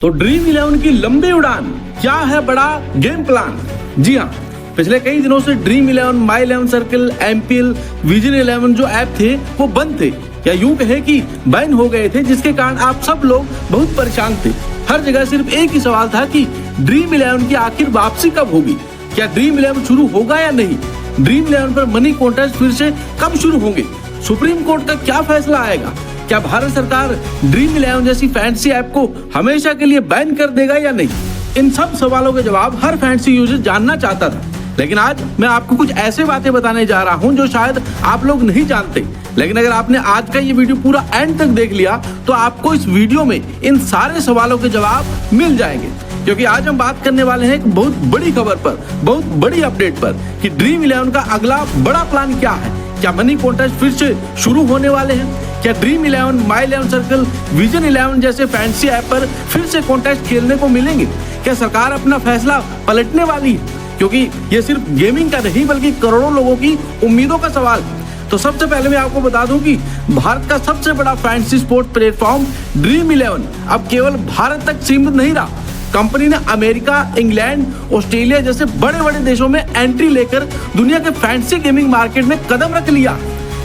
तो ड्रीम 11 की लंबी उड़ान, क्या है बड़ा गेम प्लान? जी हाँ, पिछले कई दिनों से ड्रीम 11, माई 11 सर्किल, एमपीएल, विजन 11 जो ऐप थे वो बंद थे या यूं कहे कि बैन हो गए थे, जिसके कारण आप सब लोग बहुत परेशान थे। हर जगह सिर्फ एक ही सवाल था कि ड्रीम 11 की आखिर वापसी कब होगी, क्या ड्रीम 11 शुरू होगा या नहीं, ड्रीम 11 पर मनी कॉन्टेस्ट फिर से कब शुरू होंगे, सुप्रीम कोर्ट का क्या फैसला आएगा, क्या भारत सरकार ड्रीम 11 जैसी फैंसी ऐप को हमेशा के लिए बैन कर देगा या नहीं। इन सब सवालों के जवाब हर फैंसी यूजर जानना चाहता था, लेकिन आज मैं आपको कुछ ऐसे बातें बताने जा रहा हूं जो शायद आप लोग नहीं जानते। लेकिन अगर आपने आज का ये वीडियो पूरा एंड तक देख लिया तो आपको इस वीडियो में इन सारे सवालों के जवाब मिल जाएंगे, क्योंकि आज हम बात करने वाले हैं एक बहुत बड़ी खबर पर, बहुत बड़ी अपडेट पर कि ड्रीम 11 का अगला बड़ा प्लान क्या है। क्या मनी कॉन्टेस्ट फिर से शुरू होने वाले हैं? क्या ड्रीम 11, माई 11 सर्कल, विजन 11 जैसे फैंसी ऐप पर फिर से कॉन्टेस्ट खेलने को मिलेंगे? क्या सरकार अपना फैसला पलटने वाली है? क्योंकि ये सिर्फ गेमिंग का नहीं बल्कि करोड़ों लोगों की उम्मीदों का सवाल है। तो सबसे पहले मैं आपको बता दूं कि भारत का सबसे बड़ा फैंसी स्पोर्ट प्लेटफॉर्म ड्रीम 11 अब केवल भारत तक सीमित नहीं रहा। कंपनी ने अमेरिका, इंग्लैंड, ऑस्ट्रेलिया जैसे बड़े बड़े देशों में एंट्री लेकर दुनिया के फैंसी गेमिंग मार्केट में कदम रख लिया।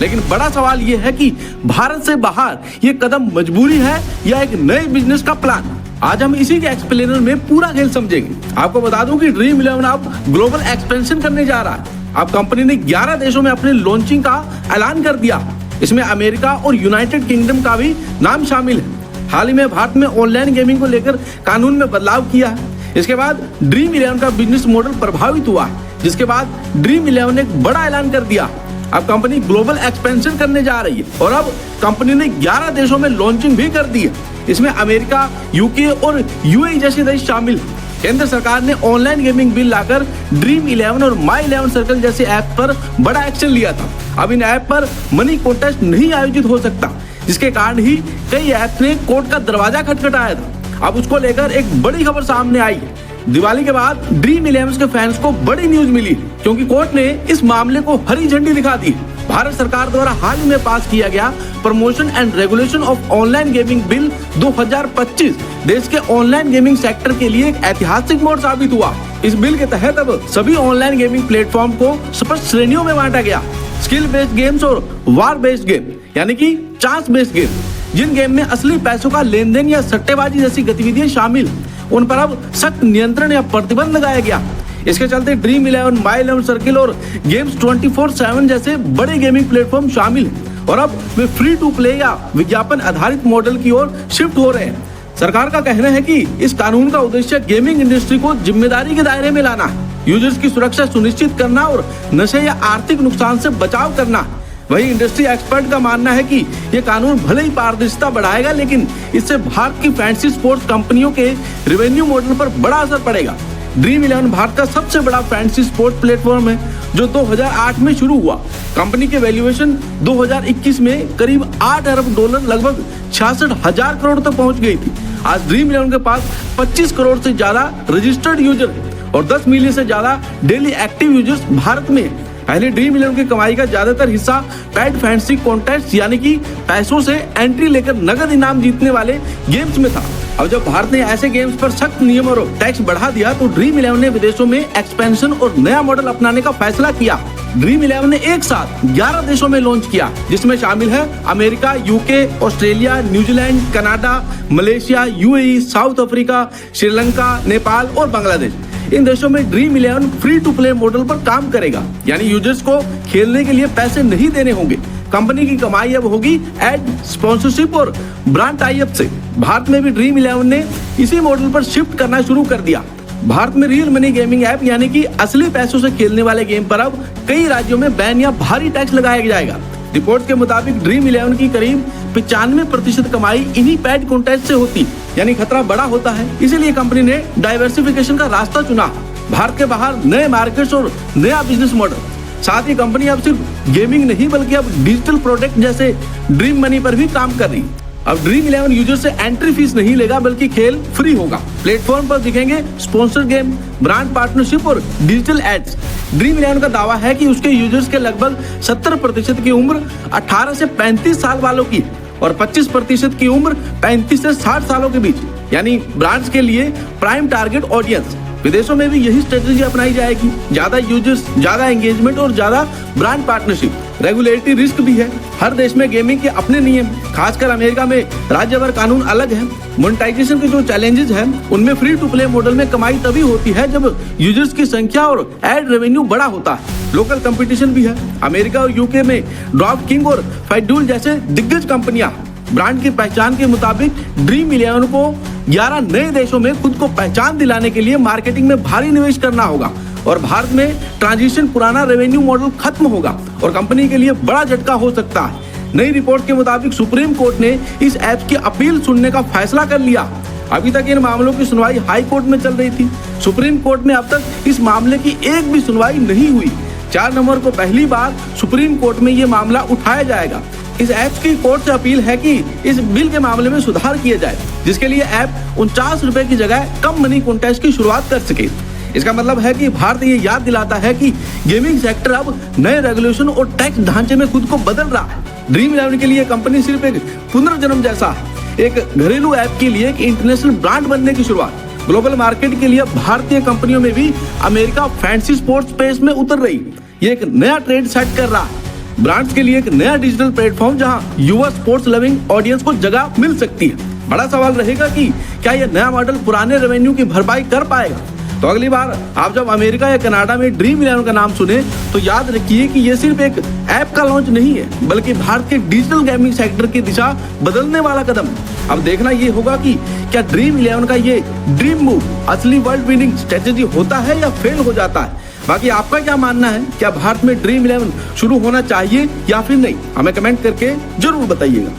लेकिन बड़ा सवाल यह है कि भारत से बाहर ये कदम मजबूरी है या एक नए बिजनेस का प्लान। आज हम इसी के एक्सप्लेनर में पूरा खेल समझेंगे। आपको बता दूं कि ड्रीम 11 अब ग्लोबल एक्सपेंशन करने जा रहा है। अब कंपनी ने 11 देशों में अपने लॉन्चिंग का ऐलान कर दिया। इसमें अमेरिका और यूनाइटेड किंगडम का भी नाम शामिल है। हाल ही में भारत में ऑनलाइन गेमिंग को लेकर कानून में बदलाव किया है। इसके बाद ड्रीम 11 का बिजनेस मॉडल प्रभावित हुआ है, जिसके बाद ड्रीम 11 ने एक बड़ा ऐलान कर दिया। अब कंपनी ग्लोबल एक्सपेंशन करने जा रही है और अब कंपनी ने 11 देशों में लॉन्चिंग भी कर दी है। इसमें अमेरिका, यूके और यूएई जैसे देश शामिल हैं। केंद्र सरकार ने ऑनलाइन गेमिंग बिल लाकर ड्रीम 11 और माई 11 सर्कल जैसे ऐप पर बड़ा एक्शन लिया था। अब इन ऐप पर मनी कॉन्टेस्ट नहीं आयोजित हो सकता, जिसके कारण ही कई ऐप ने कोर्ट का दरवाजा खटखटाया था। अब उसको लेकर एक बड़ी खबर सामने आई है। दिवाली के बाद ड्रीम 11 के फैंस को बड़ी न्यूज मिली, क्योंकि कोर्ट ने इस मामले को हरी झंडी दिखा दी। भारत सरकार द्वारा हाल ही में पास किया गया promotion and regulation of online gaming bill 2025 देश के ऑनलाइन गेमिंग सेक्टर के लिए एक ऐतिहासिक मोड़ साबित हुआ। इस बिल के तहत अब सभी ऑनलाइन गेमिंग प्लेटफॉर्म को स्पष्ट श्रेणियों में बांटा गया। स्किल बेस्ड गेम्स और वार बेस्ड गेम, यानी कि चांस बेस्ड गेम, जिन गेम में असली पैसों का लेन देन या सट्टेबाजी जैसी गतिविधियां शामिल, उन पर अब सख्त नियंत्रण या प्रतिबंध लगाया गया। इसके चलते ड्रीम 11, माई 11 सर्किल और गेम्स 24/7 जैसे बड़े गेमिंग प्लेटफॉर्म शामिल हैं और अब वे फ्री टू प्ले या विज्ञापन आधारित मॉडल की ओर शिफ्ट हो रहे हैं। सरकार का कहना है कि इस कानून का उद्देश्य गेमिंग इंडस्ट्री को जिम्मेदारी के दायरे में लाना है, यूजर्स की सुरक्षा सुनिश्चित करना और नशे या आर्थिक नुकसान से बचाव करना है। वही इंडस्ट्री एक्सपर्ट का मानना है कि यह कानून भले ही पारदर्शिता बढ़ाएगा, लेकिन इससे भारत की फैंसी स्पोर्ट्स कंपनियों के रेवेन्यू मॉडल पर बड़ा असर पड़ेगा। ड्रीम 11 भारत का सबसे बड़ा फैंसी स्पोर्ट्स प्लेटफॉर्म है, जो 2008 में शुरू हुआ। कंपनी के वैल्यूएशन 2021 में करीब $8 अरब, लगभग 66,000 करोड़ तक पहुंच गई थी। आज ड्रीम 11 के पास 25 करोड़ से ज्यादा रजिस्टर्ड यूजर और 10 मिलियन से ज्यादा डेली एक्टिव यूजर्स भारत में है। पहले ड्रीम 11 की कमाई का ज्यादातर हिस्सा पेड फैंसी कॉन्टेस्ट, यानी कि पैसों से एंट्री लेकर नगद इनाम जीतने वाले गेम्स में था। अब जब भारत ने ऐसे गेम्स पर सख्त नियम और टैक्स बढ़ा दिया तो ड्रीम 11 ने विदेशों में एक्सपेंशन और नया मॉडल अपनाने का फैसला किया। ड्रीम 11 ने एक साथ 11 देशों में लॉन्च किया, जिसमें शामिल है America, UK, Australia, New Zealand, Canada, Malaysia, UAE, South Africa, Sri Lanka, Nepal और बांग्लादेश। इन देशों में Dream 11 free to play model पर काम करेगा, यानी यूजर्स को खेलने के लिए पैसे नहीं देने होंगे। कंपनी की कमाई अब होगी एड, स्पॉन्सरशिप और ब्रांड टाई अप से। भारत में भी ड्रीम 11 ने इसी मॉडल पर शिफ्ट करना शुरू कर दिया। भारत में रियल मनी गेमिंग ऐप, यानी कि असली पैसों से खेलने वाले गेम पर अब कई राज्यों में बैन या भारी टैक्स लगाया जाएगा। रिपोर्ट के मुताबिक ड्रीम 11 की करीब 95% कमाई इन्हीं पैड कॉन्टेस्ट से होती, यानी खतरा बड़ा होता है। इसीलिए कंपनी ने डाइवर्सिफिकेशन का रास्ता चुना, भारत के बाहर नए मार्केट्स और नया बिजनेस मॉडल। साथ ही कंपनी अब सिर्फ गेमिंग नहीं बल्कि अब डिजिटल प्रोडक्ट जैसे ड्रीम मनी पर भी काम कर रही है। अब ड्रीम 11 यूजर से एंट्री फीस नहीं लेगा, बल्कि खेल फ्री होगा। प्लेटफॉर्म पर दिखेंगे स्पॉन्सर गेम, ब्रांड पार्टनरशिप और डिजिटल एड्स। ड्रीम 11 का दावा है कि उसके यूजर्स के लगभग 70% की उम्र 18 से 35 साल वालों की और 25% की उम्र 35 से 60 सालों के बीच। यानी ब्रांड्स के लिए प्राइम टारगेट ऑडियंस। विदेशों में भी यही स्ट्रेटेजी अपनाई जाएगी, ज्यादा यूजर्स, ज्यादा एंगेजमेंट और ज्यादा ब्रांड पार्टनरशिप। रेगुलेटरी रिस्क भी है, हर देश में गेमिंग के अपने नियम, खासकर अमेरिका में राज्यवार कानून अलग है। मोनेटाइजेशन के जो चैलेंजेस हैं उनमें फ्री टू प्ले मॉडल में कमाई तभी होती है जब यूजर्स की संख्या और एड रेवेन्यू बड़ा होता है। लोकल कंपटीशन भी है, अमेरिका और यूके में ड्रॉप किंग और फाइडुल जैसे दिग्गज कंपनियां ब्रांड की पहचान के मुताबिक ड्रीम 11 को 11 नए देशों में खुद को पहचान दिलाने के लिए मार्केटिंग में भारी निवेश करना होगा और भारत में ट्रांजिशन पुराना रेवेन्यू मॉडल खत्म होगा और कंपनी के लिए बड़ा झटका हो सकता है। नई रिपोर्ट के मुताबिक सुप्रीम कोर्ट ने इस ऐप की अपील सुनने का फैसला कर लिया। अभी तक इन मामलों की सुनवाई हाई कोर्ट में चल रही थी। सुप्रीम कोर्ट में अब तक इस मामले की एक भी सुनवाई नहीं हुई। 4 नवंबर को पहली बार सुप्रीम कोर्ट में ये मामला उठाया जाएगा। इस ऐप की कोर्ट से अपील है कि इस बिल के मामले में सुधार किया जाए, जिसके लिए ऐप 49 रुपए की जगह कम मनी कॉन्टेस्ट की शुरुआत कर सके। इसका मतलब है कि भारत ये याद दिलाता है कि गेमिंग सेक्टर अब नए रेगुलेशन और टैक्स ढांचे में खुद को बदल रहा है। ड्रीम 11 के लिए कंपनी सिर्फ एक पुनर्जन्म जैसा है, एक घरेलू ऐप के लिए एक इंटरनेशनल ब्रांड बनने की शुरुआत। ग्लोबल मार्केट के लिए भारतीय कंपनियों में भी अमेरिका फैंसी स्पोर्ट्स स्पेस में उतर रही, ये एक नया ट्रेंड सेट कर रहा है। ब्रांड्स के लिए एक नया डिजिटल प्लेटफॉर्म जहां युवा स्पोर्ट्स लविंग ऑडियंस को जगह मिल सकती है। बड़ा सवाल रहेगा कि क्या यह नया मॉडल पुराने रेवेन्यू की भरपाई कर पाएगा। तो अगली बार आप जब अमेरिका या कनाडा में ड्रीम 11 का नाम सुने तो याद रखिए कि यह सिर्फ एक ऐप का लॉन्च नहीं है, बल्कि भारत के डिजिटल गेमिंग सेक्टर की दिशा बदलने वाला कदम। अब देखना ये होगा कि क्या ड्रीम 11 का ये ड्रीम मूव असली वर्ल्ड विनिंग स्ट्रेटेजी होता है या फेल हो जाता है। बाकी आपका क्या मानना है, क्या भारत में ड्रीम 11 शुरू होना चाहिए या फिर नहीं, हमें कमेंट करके जरूर बताइएगा।